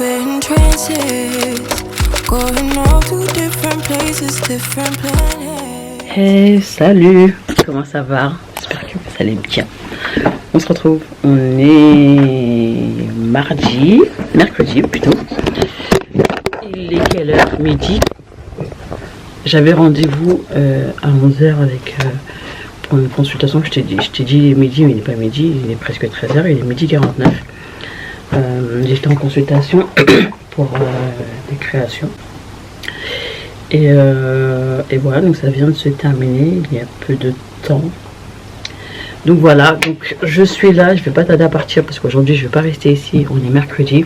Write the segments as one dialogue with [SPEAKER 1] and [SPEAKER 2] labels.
[SPEAKER 1] we're in trances, going all to different places, different planets.
[SPEAKER 2] Hey, salut, comment ça va? J'espère que vous allez bien. On se retrouve, on est mercredi plutôt. Il est quelle heure? Midi. J'avais rendez-vous à 11h avec pour une consultation. Je t'ai dit midi, mais il n'est pas midi, il est presque 13h, il est midi 49. J'étais en consultation pour des créations. Et voilà, donc ça vient de se terminer il y a peu de temps. Donc voilà, donc je suis là, je vais pas tarder à partir parce qu'aujourd'hui je vais pas rester ici, on est mercredi.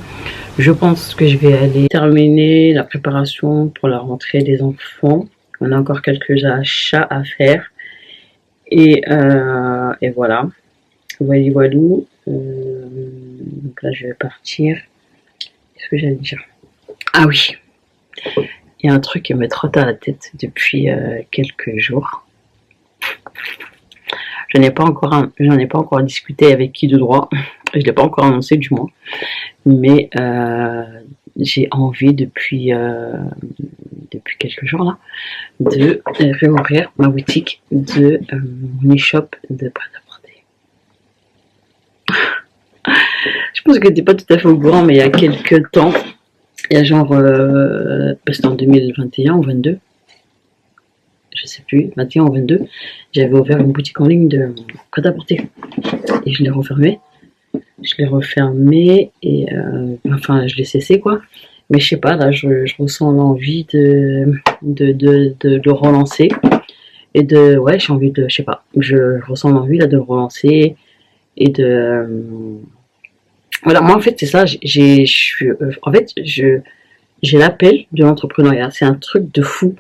[SPEAKER 2] Je pense que je vais aller terminer la préparation pour la rentrée des enfants. On a encore quelques achats à faire. Et voilà. Voilou. Donc là je vais partir. Qu'est-ce que j'allais dire? Ah oui, il y a un truc qui me trotte à la tête depuis quelques jours. J'en ai pas encore discuté avec qui de droit. Je l'ai pas encore annoncé du moins. Mais j'ai envie depuis quelques jours là de réouvrir ma boutique de mon e-shop de prêt-à-porter. Je pense que t'es pas tout à fait au courant, mais il y a quelques temps, il y a genre c'était en 2021 ou 22, je sais plus, 21 ou 22, j'avais ouvert une boutique en ligne de prêt-à-porter et je l'ai refermée. Et enfin je l'ai cessé quoi. Mais je sais pas, là je ressens l'envie de le relancer. Et ouais, j'ai envie de, je sais pas, je ressens l'envie là de le relancer. Et voilà, moi en fait c'est ça, j'ai l'appel de l'entrepreneuriat, c'est un truc de fou.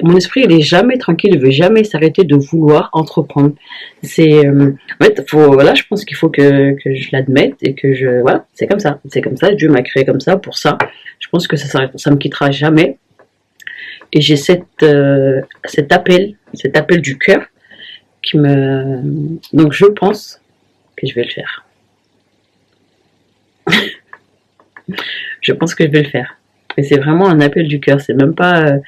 [SPEAKER 2] Mon esprit il est jamais tranquille, il veut jamais s'arrêter de vouloir entreprendre. C'est en fait, voilà, je pense qu'il faut que je l'admette et que voilà, c'est comme ça, Dieu m'a créé comme ça pour ça. Je pense que ça me quittera jamais. Et j'ai cet appel du cœur qui me, donc je pense que je vais le faire. Je pense que je vais le faire. Et c'est vraiment un appel du cœur. C'est même pas,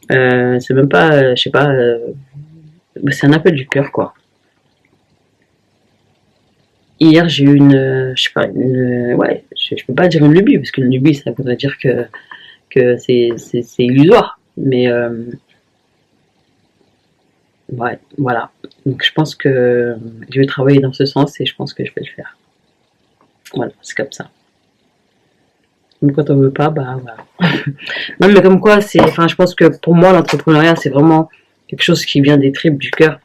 [SPEAKER 2] je sais pas. C'est un appel du cœur quoi. Hier j'ai eu je sais pas, ouais, je peux pas dire une lubie parce qu'une lubie ça voudrait dire que c'est illusoire. Mais ouais, voilà. Donc je pense que je vais travailler dans ce sens et je pense que je vais le faire. Voilà, c'est comme ça. Donc quand on veut pas, bah voilà. Non mais comme quoi, je pense que pour moi l'entrepreneuriat c'est vraiment quelque chose qui vient des tripes, du cœur.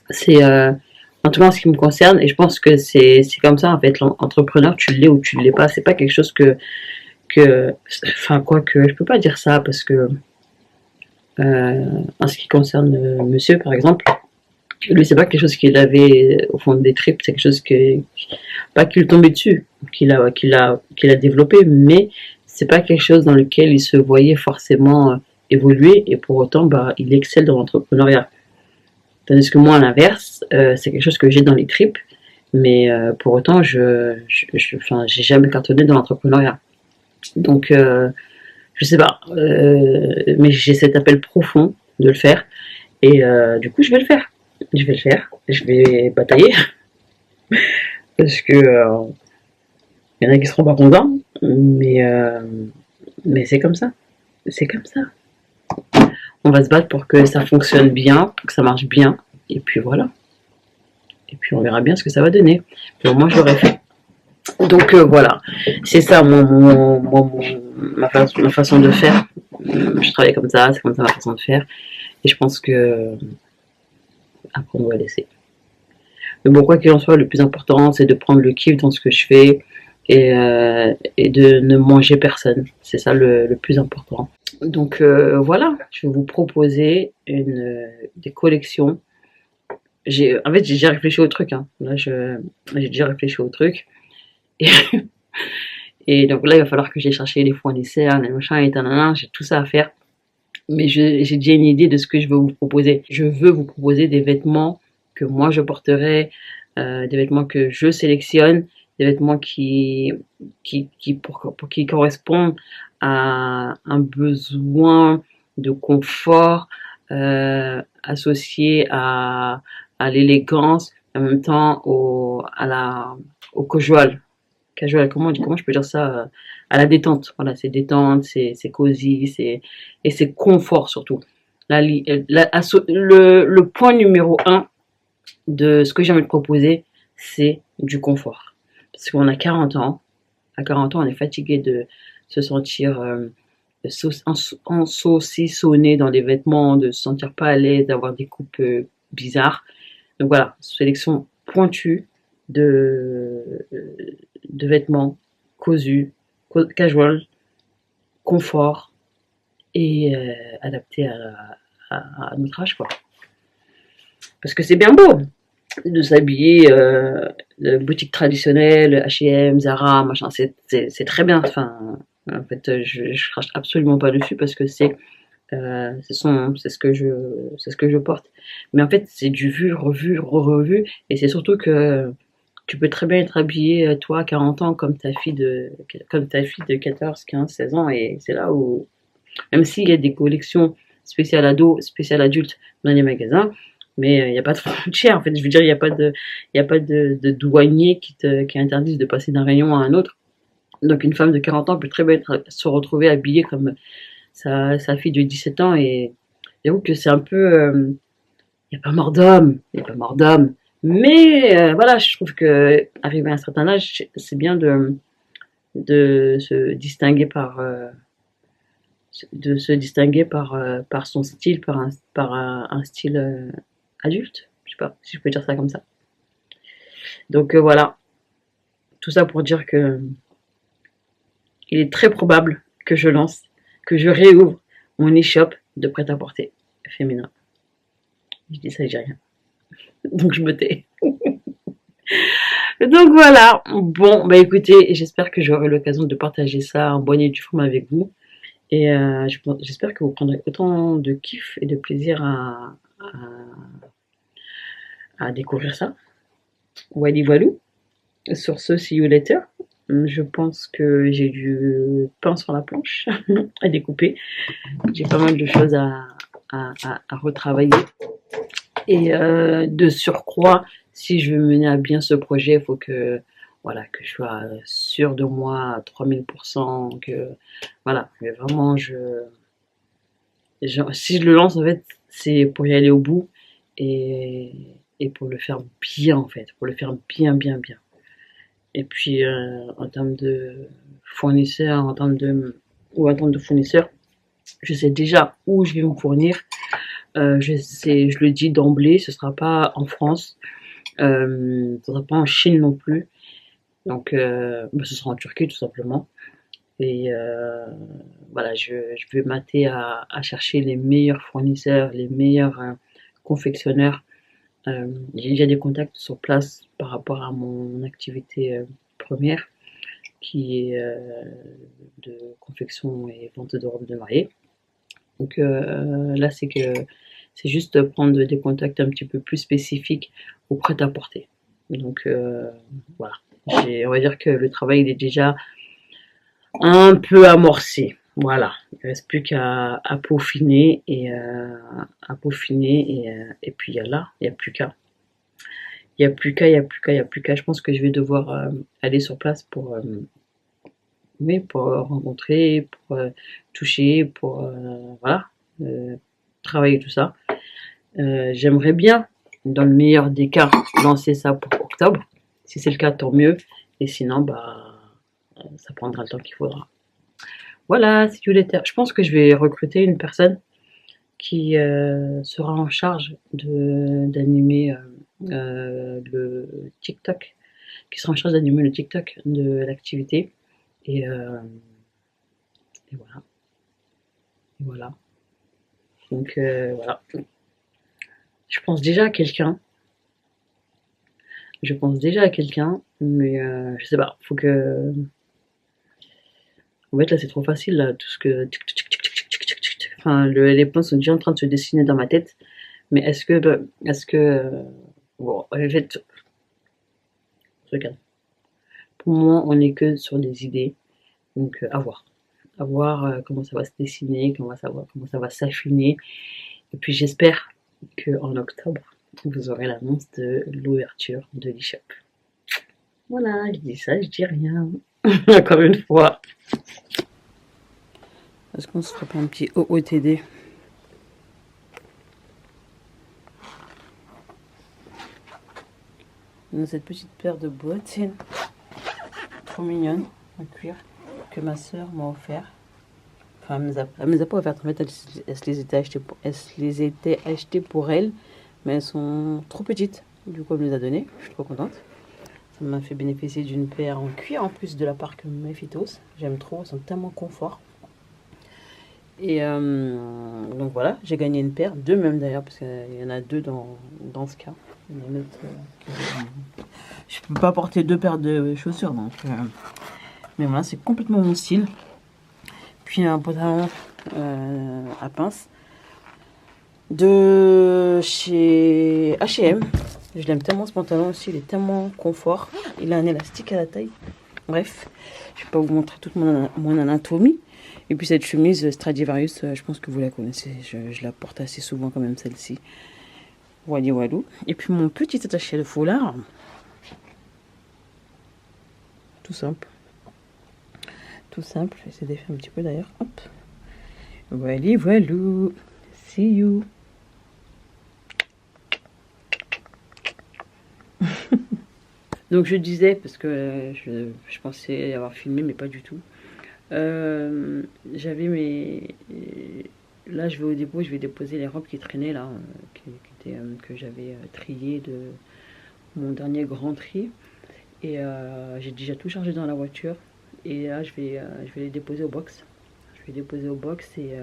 [SPEAKER 2] C'est en tout cas en ce qui me concerne, et je pense que c'est comme ça en fait. L'entrepreneur, tu l'es ou tu l'es pas. C'est pas quelque chose enfin quoi que je peux pas dire ça parce que en ce qui concerne monsieur par exemple, lui c'est pas quelque chose qu'il avait au fond des tripes, c'est quelque chose pas qu'il tombait dessus, qu'il a développé, mais c'est pas quelque chose dans lequel il se voyait forcément évoluer, et pour autant bah il excelle dans l'entrepreneuriat. Tandis que moi à l'inverse, c'est quelque chose que j'ai dans les tripes, mais pour autant j'ai jamais cartonné dans l'entrepreneuriat. Donc je sais pas, mais j'ai cet appel profond de le faire, et du coup je vais le faire. Je vais batailler parce que y en a qui seront pas contents, mais c'est comme ça. On va se battre pour que ça fonctionne bien, pour que ça marche bien, et puis voilà. Et puis on verra bien ce que ça va donner. Mais au moins je l'aurai fait. Donc voilà, c'est ça ma façon de faire. Je travaille comme ça, c'est comme ça ma façon de faire. Et je pense que après on va laisser. Mais bon, quoi qu'il en soit, le plus important c'est de prendre le kiff dans ce que je fais et de ne manger personne. C'est ça le plus important. Donc voilà, je vais vous proposer des collections. En fait, j'ai déjà réfléchi au truc. Hein. Là, j'ai déjà réfléchi au truc. Et donc là, il va falloir que j'aille chercher les fournisseurs, les machins et tanana. J'ai tout ça à faire. Mais j'ai déjà une idée de ce que je veux vous proposer. Je veux vous proposer des vêtements que moi je porterai, des vêtements que je sélectionne des vêtements qui correspondent à un besoin de confort associé à l'élégance, en même temps au casual, comment je peux dire ça, à la détente. Voilà, c'est détente, c'est cosy, et c'est confort surtout. Le point numéro un de ce que j'ai envie de proposer, c'est du confort. Parce qu'on a 40 ans. À 40 ans, on est fatigué de se sentir ensaucissonné dans les vêtements, de se sentir pas à l'aise, d'avoir des coupes bizarres. Donc voilà, sélection pointue de, de vêtements cousus, casual, confort et adapté à notre âge, quoi. Parce que c'est bien beau de s'habiller boutique traditionnelle, H&M, Zara, machin, c'est très bien. Enfin, en fait, je crache absolument pas dessus parce que c'est c'est ce que je porte. Mais en fait, c'est du vu, revu, re-revu, et c'est surtout que tu peux très bien être habillé, toi, à 40 ans, comme ta fille de 14, 15, 16 ans, et c'est là où, même s'il y a des collections spéciales ados, spéciales adultes dans les magasins, mais il n'y a pas de frontière, en fait. Je veux dire, il y a pas de douanier qui interdisent de passer d'un rayon à un autre. Donc, une femme de 40 ans peut très bien se retrouver habillée comme sa fille de 17 ans, et j'avoue que c'est un peu, il n'y a pas mort d'homme, il n'y a pas mort d'homme. Mais voilà, je trouve que arrivé à un certain âge, c'est bien de se distinguer par son style, par un style adulte. Je sais pas si je peux dire ça comme ça. Donc voilà, tout ça pour dire que il est très probable que je réouvre mon e-shop de prêt-à-porter féminin. Je dis ça, je dis rien. Donc je me tais. Donc voilà. Bon, bah écoutez, j'espère que j'aurai l'occasion de partager ça en bonne et due forme avec vous. Et j'espère que vous prendrez autant de kiff et de plaisir à découvrir ça. Wally voilou. Sur ce, see you later. Je pense que j'ai du pain sur la planche à découper. J'ai pas mal de choses à retravailler. Et de surcroît, si je veux mener à bien ce projet, il faut que, voilà, que je sois sûre de moi à 3000%, que voilà, mais vraiment, si je le lance, en fait, c'est pour y aller au bout, et, et pour le faire bien, en fait, pour le faire bien, bien, bien. Et puis, en termes de fournisseurs, en termes de fournisseurs, je sais déjà où je vais me fournir. Je le dis d'emblée, ce sera pas en France, ce sera pas en Chine non plus. Donc, ce sera en Turquie tout simplement. Et voilà, je vais m'atteler à chercher les meilleurs fournisseurs, les meilleurs confectionneurs. J'ai déjà des contacts sur place par rapport à mon activité première, qui est de confection et vente de robes de mariée. Donc là, c'est juste prendre des contacts un petit peu plus spécifiques au prêt-à-porter. Donc voilà, on va dire que le travail il est déjà un peu amorcé. Voilà, il ne reste plus qu'à peaufiner et puis il n'y a plus qu'à. Il n'y a plus qu'à, il n'y a plus qu'à, il n'y a plus qu'à. Je pense que je vais devoir aller sur place pour rencontrer, pour toucher, pour voilà, travailler tout ça. J'aimerais bien, dans le meilleur des cas, lancer ça pour octobre. Si c'est le cas, tant mieux. Et sinon, bah, ça prendra le temps qu'il faudra. Voilà, see you later. Je pense que je vais recruter une personne qui sera en charge d'animer le TikTok, qui sera en charge d'animer le TikTok de l'activité. Et voilà. Et voilà. Donc voilà. Je pense déjà à quelqu'un. Mais je sais pas. Faut que. En fait, là, c'est trop facile, là, tout ce que. Enfin, les plans sont déjà en train de se dessiner dans ma tête. Mais bon, en fait, regarde. pour moi, on n'est que sur des idées. Donc, à voir comment ça va se dessiner, comment ça va s'affiner. Et puis, j'espère qu'en octobre, vous aurez l'annonce de l'ouverture de l'e-shop. Voilà, je dis ça, je dis rien. Encore une fois. Est-ce qu'on se ferait pas un petit OOTD? On a cette petite paire de bottines, trop mignonne, en cuir, que ma soeur m'a offert. Enfin, elle me les a pas offertes. En fait, elle se les était achetées pour elle, mais elles sont trop petites. Du coup, elle me les a données. Je suis trop contente. Ça m'a fait bénéficier d'une paire en cuir en plus de la marque Mephitos. J'aime trop, elles sont tellement confort. Et donc voilà, j'ai gagné une paire, deux même d'ailleurs, parce qu'il y en a deux dans ce cas. Il y en a une autre, je peux pas porter deux paires de chaussures, donc mais voilà, c'est complètement mon style. Puis un pantalon à pince de chez H&M. Je l'aime tellement ce pantalon aussi, il est tellement confort. Il a un élastique à la taille. Bref, je vais pas vous montrer toute mon anatomie. Et puis cette chemise Stradivarius, je pense que vous la connaissez. Je la porte assez souvent quand même, celle-ci. Wally Walou. Et puis mon petit attaché de foulard. Tout simple. Tout simple. J'essaie de faire un petit peu d'ailleurs. Hop. Wally Walou. See you. Donc je disais, parce que je pensais avoir filmé, mais pas du tout. J'avais mes... Là je vais au dépôt, je vais déposer les robes qui traînaient là, que j'avais triées de mon dernier grand tri. Et j'ai déjà tout chargé dans la voiture. Et là je vais les déposer au box. Je vais déposer au box et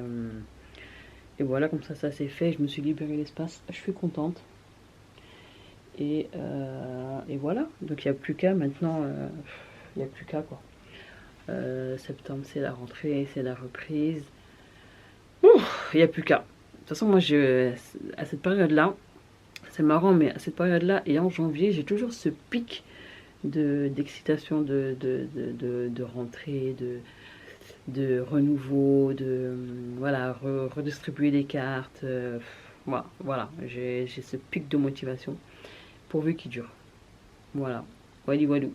[SPEAKER 2] voilà, comme ça c'est fait. Je me suis libéré l'espace, je suis contente. Et voilà, donc il n'y a plus qu'à maintenant, il n'y a plus qu'à quoi. Septembre c'est la rentrée, c'est la reprise. Il n'y a plus qu'à. De toute façon moi à cette période là, c'est marrant, mais à cette période là et en janvier, j'ai toujours ce pic d'excitation de rentrée, de renouveau, de voilà, redistribuer les cartes. Voilà, j'ai ce pic de motivation pourvu qu'il dure. Voilà, wally walou.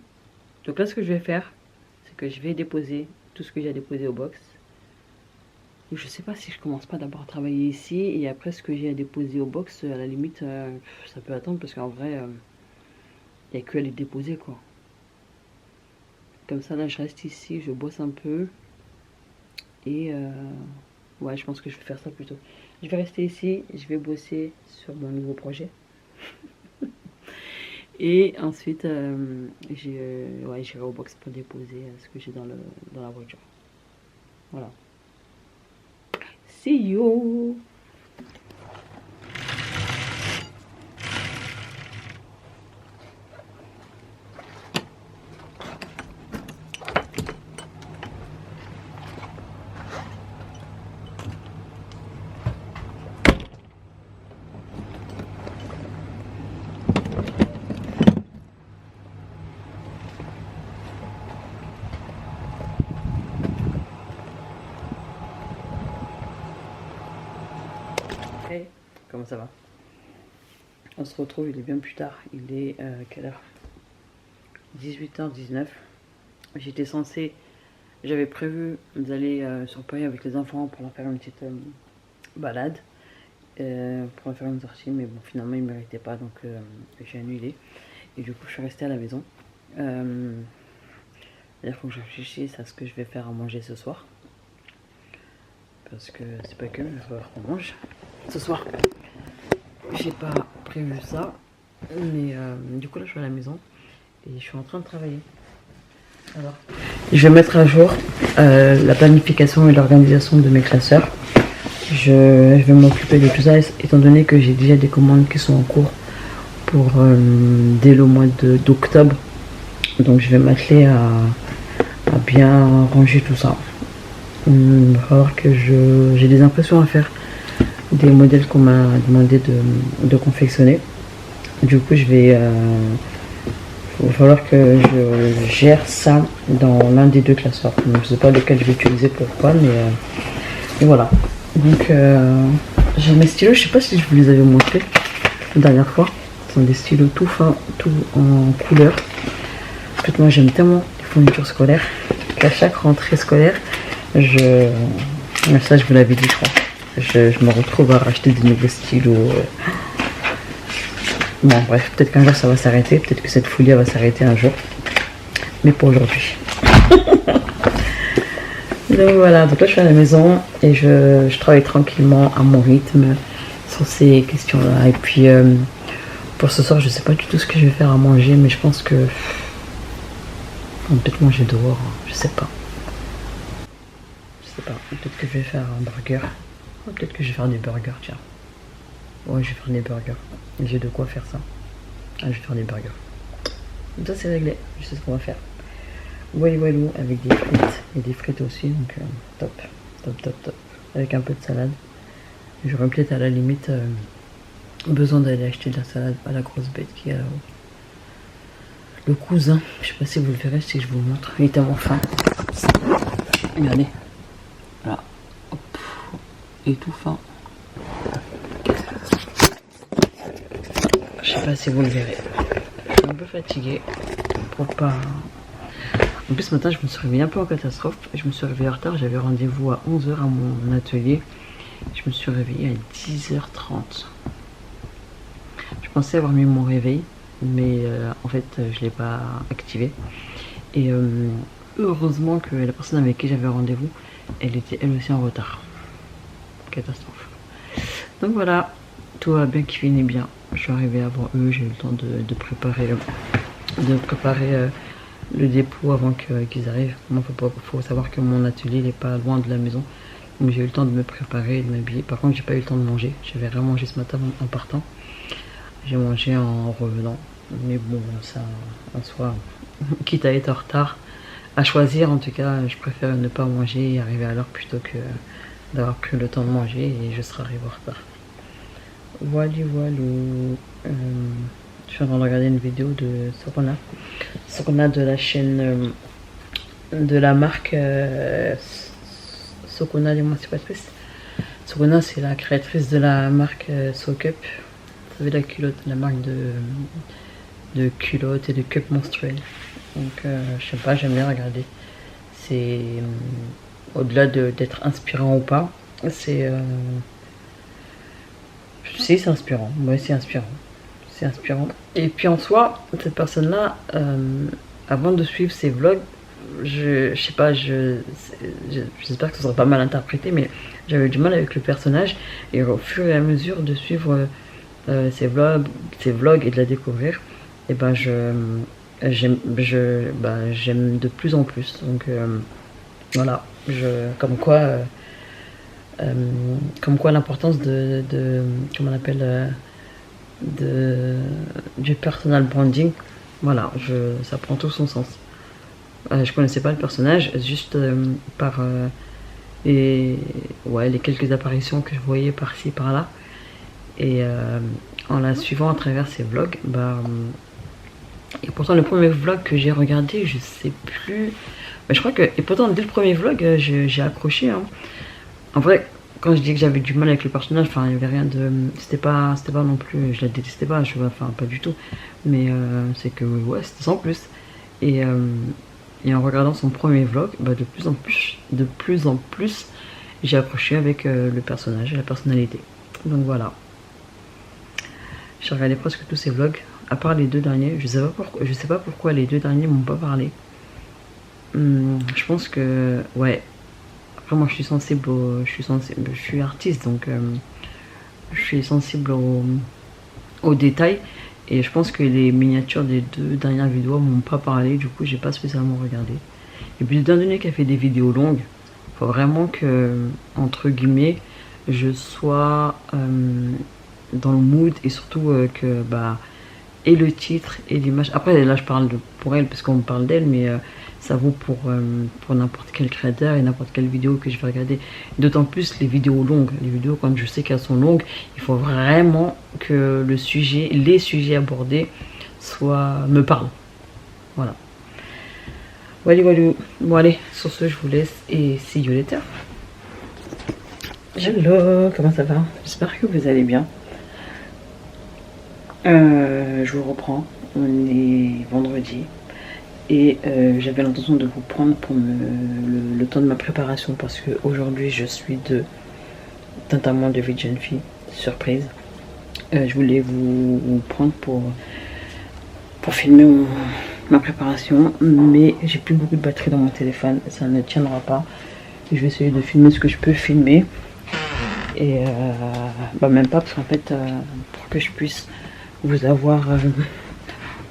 [SPEAKER 2] Donc là ce que je vais faire, c'est que je vais déposer tout ce que j'ai à déposer au box. Je sais pas si je commence pas d'abord à travailler ici et après ce que j'ai à déposer au box, à la limite ça peut attendre, parce qu'en vrai il n'y a que à les déposer quoi. Comme ça là je reste ici, je bosse un peu et ouais, je pense que je vais faire ça plutôt. Je vais rester ici, je vais bosser sur mon nouveau projet. Et ensuite j'irai au box pour déposer ce que j'ai dans la voiture. Voilà. See you. Hey, comment ça va? On se retrouve, il est bien plus tard. Il est quelle heure? 18h19. J'avais prévu d'aller sur Paris avec les enfants pour leur faire une petite balade, pour leur faire une sortie, mais bon, finalement ils ne méritaient pas, donc j'ai annulé. Et du coup je suis restée à la maison. Il faut que je réfléchisse à ce que je vais faire à manger ce soir, parce que c'est pas que, il va falloir qu'on mange ce soir. J'ai pas prévu ça, mais du coup là je suis à la maison et je suis en train de travailler. Alors, je vais mettre à jour la planification et l'organisation de mes classeurs. Je vais m'occuper de tout ça, étant donné que j'ai déjà des commandes qui sont en cours pour dès le mois d'octobre. Donc je vais m'atteler à bien ranger tout ça. Il va falloir que j'ai des impressions à faire, des modèles qu'on m'a demandé de confectionner. Du coup je vais Il va falloir que je gère ça dans l'un des deux classeurs. Donc, je sais pas lequel je vais utiliser pour quoi, mais et voilà. Donc j'ai mes stylos, je sais pas si je vous les avais montrés la dernière fois. Ce sont des stylos tout fins, tout en couleur. En fait, moi j'aime tellement les fournitures scolaires qu'à chaque rentrée scolaire, ça je vous l'avais dit, je crois. Je me retrouve à racheter des nouveaux stylos. Bon, bref, peut-être qu'un jour ça va s'arrêter, peut-être que cette folie va s'arrêter un jour. Mais pour aujourd'hui. Donc voilà, donc là je suis à la maison et je travaille tranquillement à mon rythme sur ces questions-là. Et puis pour ce soir, je sais pas du tout ce que je vais faire à manger, mais je pense que on va peut-être manger dehors, je sais pas. Je sais pas, peut-être que je vais faire un burger. Peut-être que je vais faire des burgers, tiens. Ouais, je vais faire des burgers. J'ai de quoi faire ça. Ah, je vais faire des burgers. Ça c'est réglé, je sais ce qu'on va faire. Walou avec des frites. Et des frites aussi, donc top. Avec un peu de salade. J'aurais peut-être à la limite besoin d'aller acheter de la salade à la grosse bête qui est là-haut. Le cousin, je sais pas si vous le verrez si je vous le montre. Il est tellement fin. Regardez. Voilà. Hop. Et tout fin. Je sais pas si vous le verrez. Je suis un peu fatiguée. Pour pas... En plus ce matin je me suis réveillée un peu en catastrophe. Je me suis réveillée en retard. J'avais rendez-vous à 11 h à mon atelier. Je me suis réveillée à 10 h 30. Je pensais avoir mis mon réveil. Mais en fait je l'ai pas activé. Et heureusement que la personne avec qui j'avais rendez-vous, elle était elle aussi en retard. Catastrophe. Donc voilà, tout va bien qui finit bien. Je suis arrivée avant eux, j'ai eu le temps de préparer le dépôt avant qu'ils arrivent. Moi, faut savoir que mon atelier n'est pas loin de la maison. Donc j'ai eu le temps de me préparer et de m'habiller. Par contre, j'ai pas eu le temps de manger. J'avais rien mangé ce matin en partant. J'ai mangé en revenant. Mais bon, ça, en soi, quitte à être en retard, à choisir, en tout cas, je préfère ne pas manger et arriver à l'heure plutôt que d'avoir pris le temps de manger et je serai arrivé en retard. Voilà. Je suis en train de regarder une vidéo de Sokona de la chaîne de la marque Sokona l'émancipatrice. Sokona, c'est la créatrice de la marque SoCup. Vous savez, la culotte, la marque de culottes et de cups menstruels. Donc je sais pas, j'aime bien regarder. C'est au-delà d'être inspirant ou pas, c'est inspirant. Ouais, c'est inspirant. Et puis en soi, cette personne-là, avant de suivre ses vlogs, je sais pas, j'espère que ce sera pas mal interprété, mais j'avais du mal avec le personnage. Et au fur et à mesure de suivre ses vlogs et de la découvrir, et ben j'aime de plus en plus. Donc voilà, comme quoi l'importance comment on appelle du personal branding. Voilà, ça prend tout son sens. Je connaissais pas le personnage, juste par les quelques apparitions que je voyais par-ci par-là, et en la suivant à travers ses vlogs, et pourtant le premier vlog que j'ai regardé, je sais plus, mais je crois que, et pourtant dès le premier vlog j'ai accroché, hein. En vrai, quand je dis que j'avais du mal avec le personnage, enfin il y avait rien de, c'était pas non plus, je la détestais pas, enfin pas du tout, mais c'est que ouais, c'était sans plus. Et en regardant son premier vlog, de plus en plus j'ai accroché avec le personnage et la personnalité. Donc voilà, j'ai regardé presque tous ses vlogs, à part les deux derniers. Je sais pas pourquoi les deux derniers m'ont pas parlé. Je pense que ouais, après moi je suis sensible, je suis artiste, donc je suis sensible aux détails, et je pense que les miniatures des deux dernières vidéos m'ont pas parlé, du coup j'ai pas spécialement regardé. Et puis étant donné qu'elle fait des vidéos longues, faut vraiment que, entre guillemets, je sois dans le mood, et surtout que et le titre et l'image, après là je parle pour elle parce qu'on me parle d'elle, mais ça vaut pour n'importe quel créateur et n'importe quelle vidéo que je vais regarder. D'autant plus les vidéos longues. Les vidéos, quand je sais qu'elles sont longues, il faut vraiment que les sujets abordés me parlent. Voilà. Voilà. Bon allez, sur ce je vous laisse et see you later. Hello, comment ça va? J'espère que vous allez bien. Je vous reprends, on est vendredi et j'avais l'intention de vous prendre pour le temps de ma préparation parce que aujourd'hui je suis d'enterrement de vie de jeune fille, surprise. Je voulais vous prendre pour filmer ma préparation, mais j'ai plus beaucoup de batterie dans mon téléphone, ça ne tiendra pas. Je vais essayer de filmer ce que je peux filmer et même pas parce qu'en fait pour que je puisse vous avoir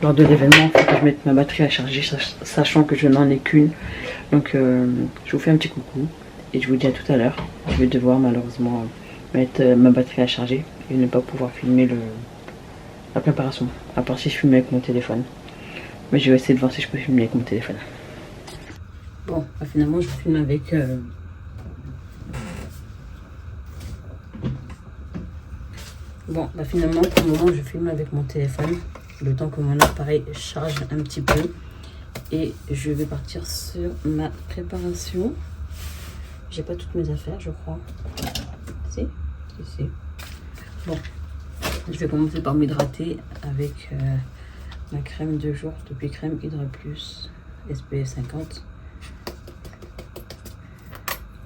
[SPEAKER 2] lors de l'événement, il faut que je mette ma batterie à charger sachant que je n'en ai qu'une. Donc je vous fais un petit coucou et je vous dis à tout à l'heure. Je vais devoir malheureusement mettre ma batterie à charger et ne pas pouvoir filmer la préparation, à part si je filme avec mon téléphone. Mais je vais essayer de voir si je peux filmer avec mon téléphone. Bon, finalement je filme avec finalement pour le moment je filme avec mon téléphone, le temps que mon appareil charge un petit peu. Et je vais partir sur ma préparation. J'ai pas toutes mes affaires je crois. Si. Bon, je vais commencer par m'hydrater avec ma crème de jour depuis crème Hydra Plus SPF 50.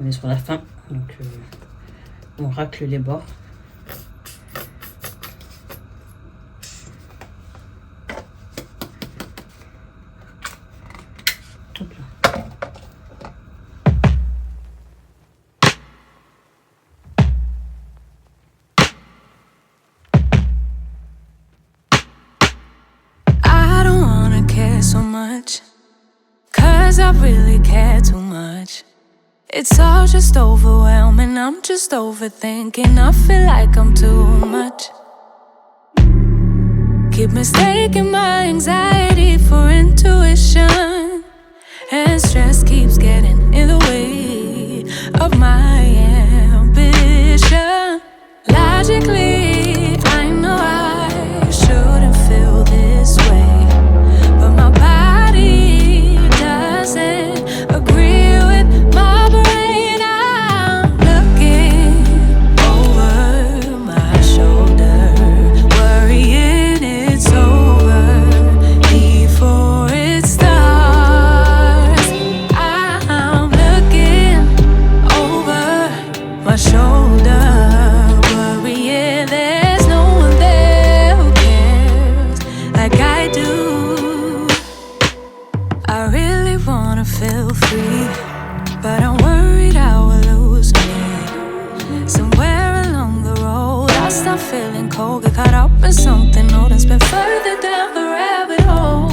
[SPEAKER 2] On est sur la fin, donc on racle les bords. Hop là.
[SPEAKER 1] I don't wanna care so much, 'cause I really care too much. It's all just overwhelming, I'm just overthinking. I feel like I'm too much. Keep mistaking my anxiety for intuition, and stress keeps getting in the way of my ambition. Logically, I know I shouldn't feel this way, but my body doesn't agree with my brain. I'm looking over my shoulder, worrying it's over before it starts. I'm looking over my shoulder, worrying there's no one there who cares like I do. I really wanna feel free, but I'm worried I will lose me. Somewhere along the road I start feeling cold, get caught up in something old and spin further down the rabbit hole.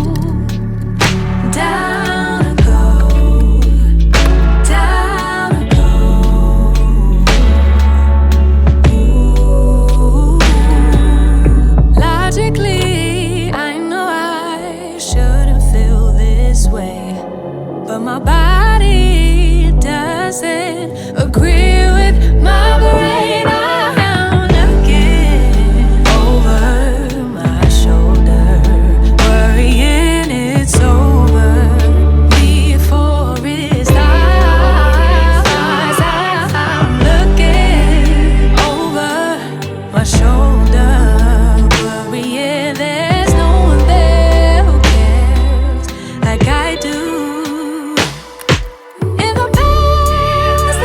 [SPEAKER 1] Down to go, down to go. Ooh. Logically, I know I shouldn't feel this way, but my body doesn't agree with my brain. I'm looking over my shoulder, worrying it's over before it starts. I'm looking over my shoulder, worrying there's no one there who cares like I do. In the past,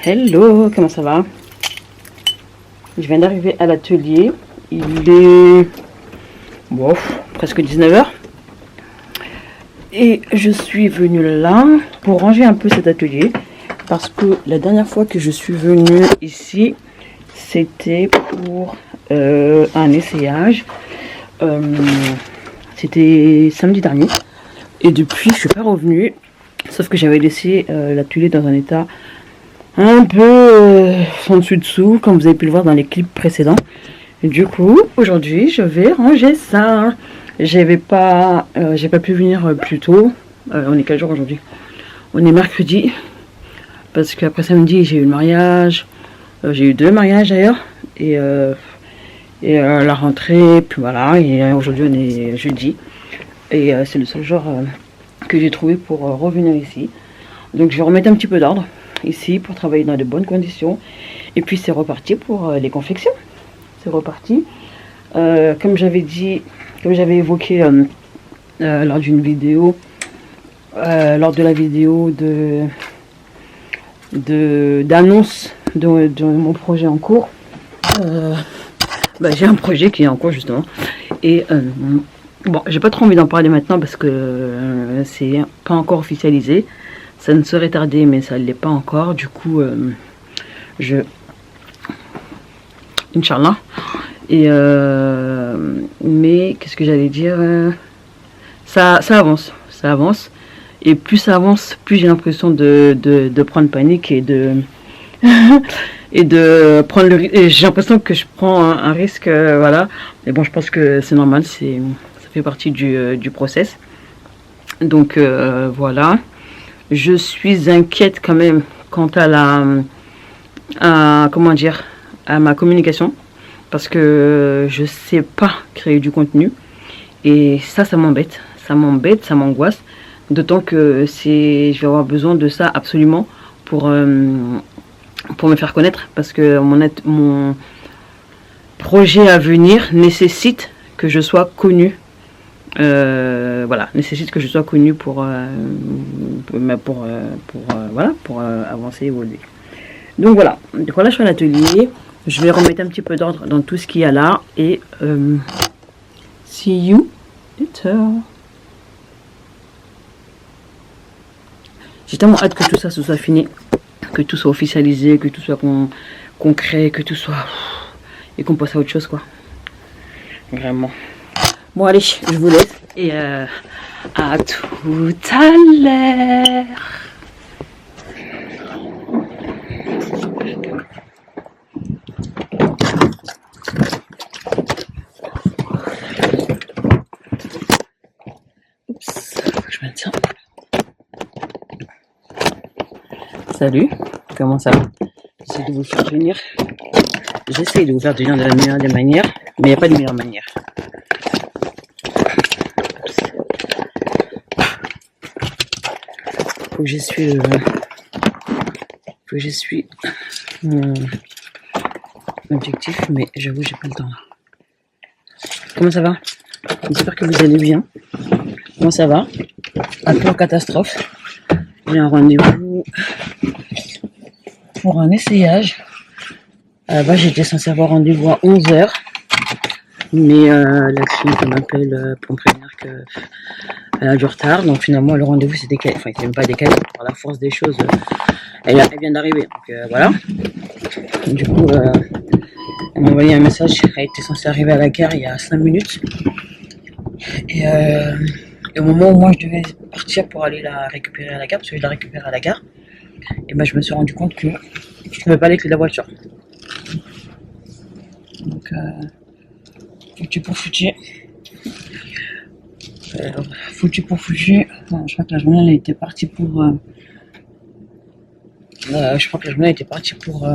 [SPEAKER 2] Hello, comment ça va? Je viens d'arriver à l'atelier. Il est bon, presque 19h. Et je suis venue là pour ranger un peu cet atelier. Parce que la dernière fois que je suis venue ici, c'était pour un essayage. C'était samedi dernier. Et depuis, je suis pas revenue. Sauf que j'avais laissé l'atelier dans un état un peu en dessous, comme vous avez pu le voir dans les clips précédents. Et du coup, aujourd'hui, je vais ranger ça. J'ai pas pu venir plus tôt. On est quel jour aujourd'hui? On est mercredi. Parce qu'après samedi, j'ai eu le mariage. J'ai eu 2 mariages d'ailleurs. Et la rentrée, puis voilà. Et aujourd'hui, on est jeudi. Et c'est le seul jour que j'ai trouvé pour revenir ici. Donc, je vais remettre un petit peu d'ordre ici pour travailler dans de bonnes conditions. Et puis, c'est reparti pour les confections. C'est reparti. Comme j'avais dit, comme j'avais évoqué lors d'une vidéo, lors de la vidéo d'annonce de mon projet en cours, j'ai un projet qui est en cours justement. Et bon, j'ai pas trop envie d'en parler maintenant parce que c'est pas encore officialisé. Ça ne serait tardé, mais ça ne l'est pas encore. Du coup, Inch'Allah. Et mais qu'est-ce que j'allais dire, ça avance. Ça avance. Et plus ça avance, plus j'ai l'impression de prendre panique et de et de prendre le risque. J'ai l'impression que je prends un risque, voilà. Mais bon, je pense que c'est normal. Ça fait partie du process. Donc voilà. Je suis inquiète quand même quant à comment dire, à ma communication, parce que je sais pas créer du contenu et ça m'embête, ça m'angoisse, d'autant que je vais avoir besoin de ça absolument pour me faire connaître, parce que mon projet à venir nécessite que je sois connue. Voilà, nécessite que je sois connue pour avancer, évoluer. Donc voilà, je suis à l'atelier. Je vais remettre un petit peu d'ordre dans tout ce qu'il y a là et see you later. J'ai tellement hâte que tout ça se soit fini, que tout soit officialisé, que tout soit concret, que tout soit et qu'on passe à autre chose, quoi. Vraiment. Bon allez, je vous laisse et à tout à l'heure. Oups, je maintiens. Salut, comment ça va? J'essaie de vous faire venir. J'essaie de vous faire venir de la meilleure des manières, mais il n'y a pas de meilleure manière. Faut que j'essuie mon objectif, mais j'avoue j'ai pas le temps là. Comment ça va? J'espère que vous allez bien. Moi ça va, un peu en catastrophe. J'ai un rendez-vous pour un essayage. J'étais censée avoir rendez-vous à 11h, mais la cliente m'appelle pour me prévenir qu'elle a du retard, donc finalement le rendez-vous s'est décalé, enfin il n'était même pas décalé, par la force des choses, elle vient d'arriver, donc voilà. Du coup, elle m'a envoyé un message, elle était censée arriver à la gare il y a 5 minutes, et Et au moment où moi je devais partir pour aller la récupérer à la gare, parce que je la récupère à la gare, et ben je me suis rendu compte que je ne trouvais pas les clés de la voiture. Donc foutu pour foutu. Foutu pour foutu. Enfin, je crois que la journée elle était partie pour. Je crois que la journée était partie pour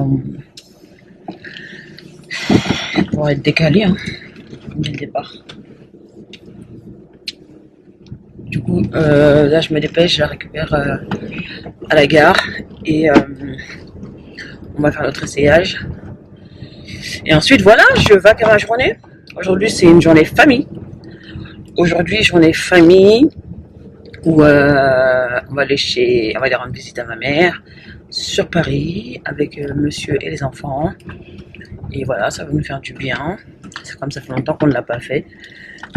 [SPEAKER 2] être décalée hein, dès le départ. Du coup, là je me dépêche, je la récupère à la gare et on va faire notre essayage. Et ensuite voilà, je vaque à ma journée. Aujourd'hui c'est une journée famille. Aujourd'hui journée famille où on va aller rendre visite à ma mère sur Paris avec monsieur et les enfants. Et voilà, ça va nous faire du bien. C'est comme ça fait longtemps qu'on ne l'a pas fait.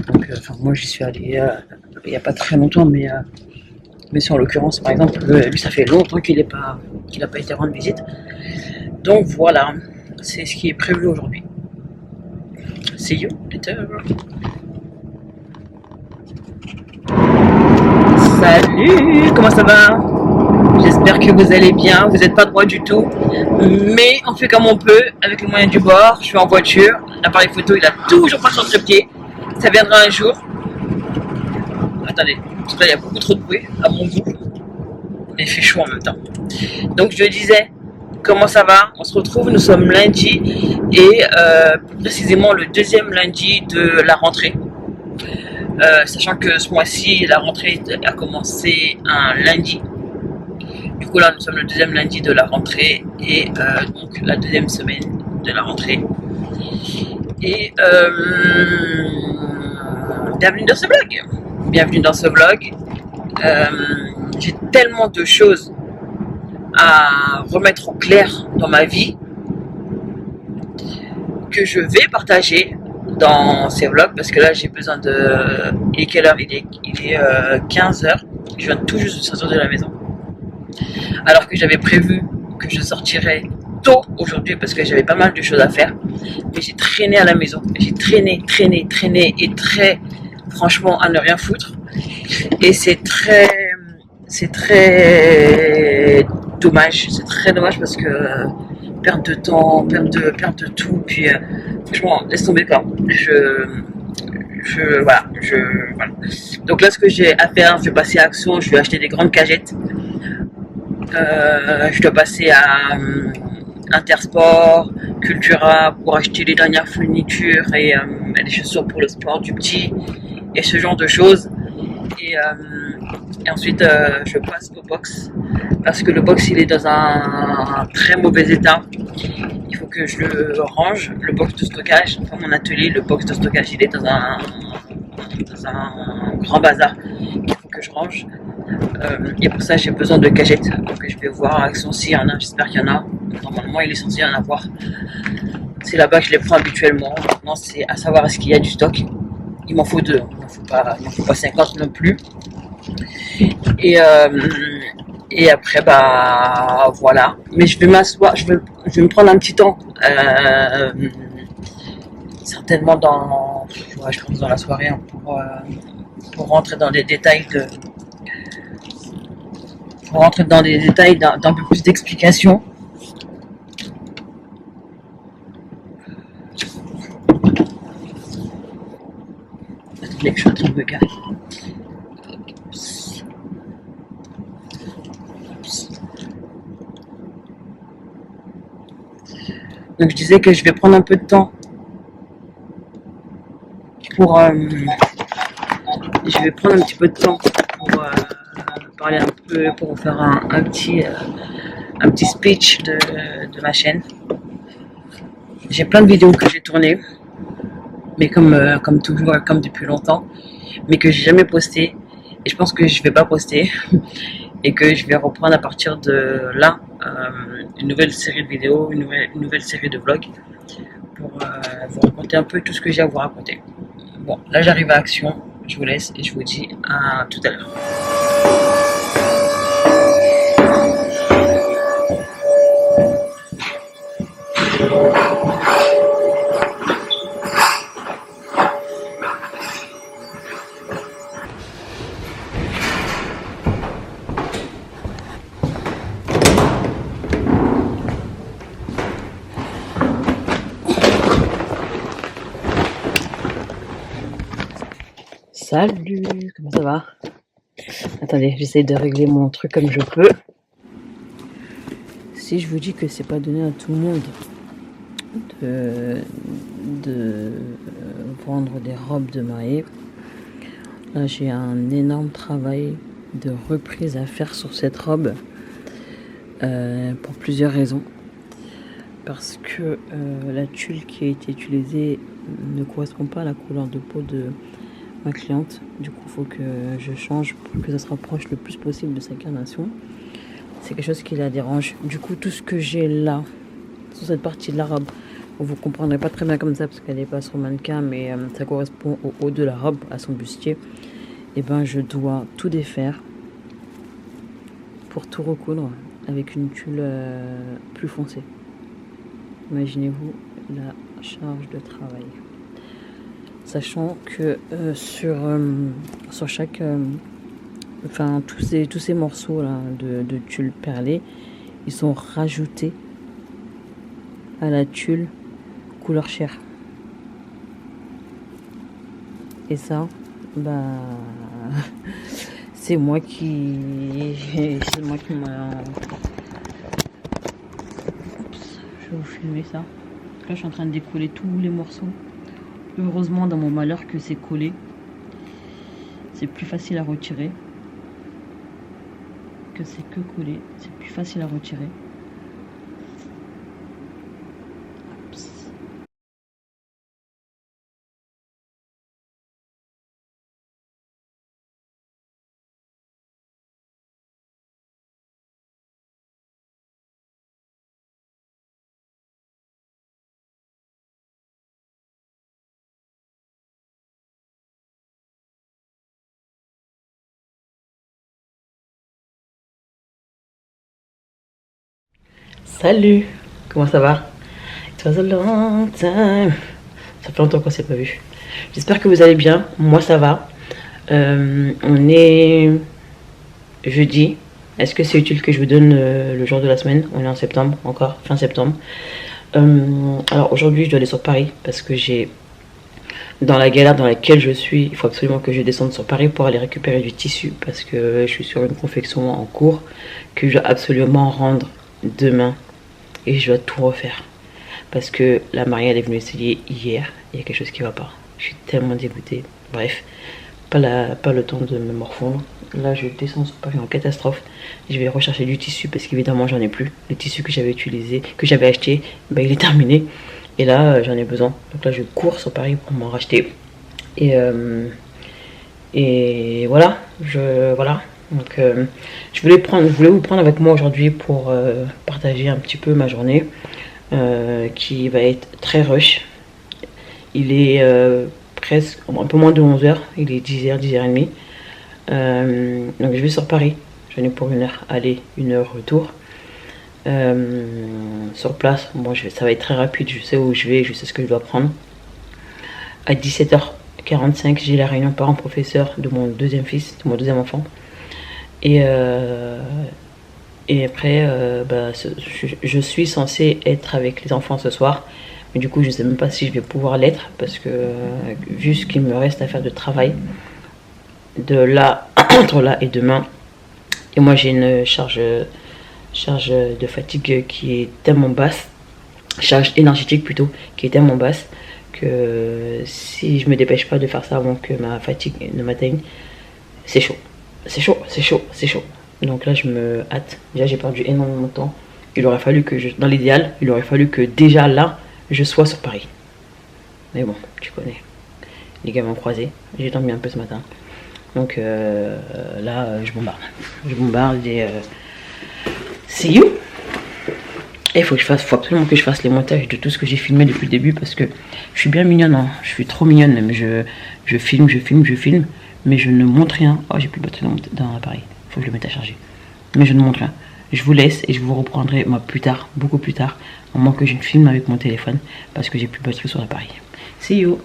[SPEAKER 2] Donc moi j'y suis allée il n'y a pas très longtemps, mais en l'occurrence par exemple lui ça fait longtemps qu'il n'a pas été rendre visite. Donc voilà, c'est ce qui est prévu aujourd'hui. See you later. Salut, comment ça va? J'espère que vous allez bien, vous n'êtes pas droit du tout, mais on fait comme on peut, avec les moyens du bord. Je suis en voiture, l'appareil photo il a toujours pas son trépied, ça viendra un jour. Attendez, parce que là il y a beaucoup trop de bruit à mon goût, et il fait chaud en même temps. Donc je disais, comment ça va? On se retrouve, nous sommes lundi, et précisément le deuxième lundi de la rentrée. Sachant que ce mois-ci, la rentrée a commencé un lundi. Du coup là, nous sommes le deuxième lundi de la rentrée et donc la deuxième semaine de la rentrée. Et bienvenue dans ce vlog. Bienvenue dans ce vlog. J'ai tellement de choses à remettre au clair dans ma vie que je vais partager dans ces vlogs parce que là j'ai besoin de... Il est quelle heure? Il est 15h. Je viens tout juste de sortir de la maison. Alors que j'avais prévu que je sortirais tôt aujourd'hui parce que j'avais pas mal de choses à faire. Mais j'ai traîné à la maison. J'ai traîné et très franchement à ne rien foutre. Et c'est très dommage. C'est très dommage parce que perte de temps, perte de tout. Puis franchement, laisse tomber quoi. Voilà. Donc là, ce que j'ai à faire, je vais passer à Action, je vais acheter des grandes cagettes. Je dois passer à Intersport, Cultura pour acheter les dernières fournitures et les chaussures pour le sport du petit et ce genre de choses. Et ensuite, je passe au box parce que le box il est dans un très mauvais état. Il faut que je le range, le box de stockage. Enfin, mon atelier, le box de stockage, il est dans un grand bazar qu'il faut que je range. Et pour ça, j'ai besoin de cagettes. Donc, je vais voir Action s'il y en a. J'espère qu'il y en a. Normalement, il est censé y en avoir. C'est là-bas que je les prends habituellement. Maintenant, c'est à savoir est-ce qu'il y a du stock. Il m'en faut 2. Il m'en faut pas 50 non plus. Et après, bah voilà. Mais je vais m'asseoir. Je vais me prendre un petit temps. Certainement je pense dans la soirée hein, pour rentrer dans des détails d'un peu plus d'explications. Attendez que je suis en train de me garer. Donc je disais que je vais prendre un peu de temps pour je vais prendre un petit peu de temps pour parler un peu, pour faire un petit speech de ma chaîne. J'ai plein de vidéos que j'ai tournées, mais comme toujours, comme depuis longtemps, mais que j'ai jamais posté. Et je pense que je vais pas poster et que je vais reprendre à partir de là une nouvelle série de vidéos, une nouvelle série de vlogs pour vous raconter un peu tout ce que j'ai à vous raconter. Bon, là j'arrive à Action, je vous laisse et je vous dis à tout à l'heure. Salut, comment ça va? Attendez, j'essaie de régler mon truc comme je peux. Si je vous dis que c'est pas donné à tout le monde de vendre des robes de mariée, là j'ai un énorme travail de reprise à faire sur cette robe pour plusieurs raisons. Parce que la tulle qui a été utilisée ne correspond pas à la couleur de peau de ma cliente. Du coup, il faut que je change pour que ça se rapproche le plus possible de sa carnation. C'est quelque chose qui la dérange. Du coup, tout ce que j'ai là, sur cette partie de la robe, vous ne comprendrez pas très bien comme ça parce qu'elle n'est pas sur mannequin, mais ça correspond au haut de la robe, à son bustier. Et ben, je dois tout défaire pour tout recoudre avec une tulle plus foncée. Imaginez-vous la charge de travail. Sachant que sur chaque... enfin, tous ces morceaux là de tulle perlée, ils sont rajoutés à la tulle couleur chair. Et ça, bah... c'est moi qui m'a... Je vais vous filmer ça. Là, je suis en train de décoller tous les morceaux. Heureusement, dans mon malheur, que c'est collé. C'est plus facile à retirer. Que c'est que collé. C'est plus facile à retirer. Oups. Salut, comment ça va? It was a long time. Ça fait longtemps qu'on s'est pas vu. J'espère que vous allez bien. Moi ça va. On est jeudi. Est-ce que c'est utile que je vous donne le jour de la semaine? On est en septembre encore, fin septembre. Alors aujourd'hui je dois aller sur Paris parce que j'ai... Dans la galère dans laquelle je suis, il faut absolument que je descende sur Paris pour aller récupérer du tissu parce que je suis sur une confection en cours que je dois absolument rendre demain et je dois tout refaire parce que la mariée elle est venue essayer hier. Il y a quelque chose qui va pas, je suis tellement dégoûtée. Bref, pas le temps de me morfondre. Là je descends sur Paris en catastrophe. Je vais rechercher du tissu parce qu'évidemment j'en ai plus. Le tissu que j'avais utilisé, que j'avais acheté, bah, il est terminé et là j'en ai besoin. Donc là je cours sur Paris pour m'en racheter et voilà. Donc je voulais vous prendre avec moi aujourd'hui pour partager un petit peu ma journée qui va être très rush. Il est presque un peu moins de 11h, il est 10h, 10h30. Donc je vais sur Paris, j'en ai pour 1 heure aller, 1 heure retour. Sur place, bon, ça va être très rapide, je sais où je vais, je sais ce que je dois prendre. À 17h45, j'ai la réunion parents-professeurs de mon deuxième fils, de mon deuxième enfant. Et après, bah, je suis censée être avec les enfants ce soir. Mais du coup, je ne sais même pas si je vais pouvoir l'être. Parce que vu ce qu'il me reste à faire de travail, de là, entre là et demain. Et moi, j'ai une charge de fatigue qui est tellement basse. Charge énergétique plutôt, qui est tellement basse. Que si je me dépêche pas de faire ça avant que ma fatigue ne m'atteigne, c'est chaud. C'est chaud, c'est chaud, c'est chaud. Donc là, je me hâte. Déjà, j'ai perdu énormément de temps. Il aurait fallu que dans l'idéal, il aurait fallu que déjà là, je sois sur Paris. Mais bon, tu connais. Les gars m'ont croisé. J'ai dormi un peu ce matin. Donc là, je bombarde. Je bombarde et see you. Et il faut absolument que je fasse les montages de tout ce que j'ai filmé depuis le début parce que je suis bien mignonne. Hein. Je suis trop mignonne. Mais je filme. Mais je ne montre rien. Oh, j'ai plus de batterie dans l'appareil. Il faut que je le mette à charger. Mais je ne montre rien. Je vous laisse et je vous reprendrai moi plus tard, beaucoup plus tard, au moment que je filme avec mon téléphone parce que j'ai plus de batterie sur l'appareil. See you.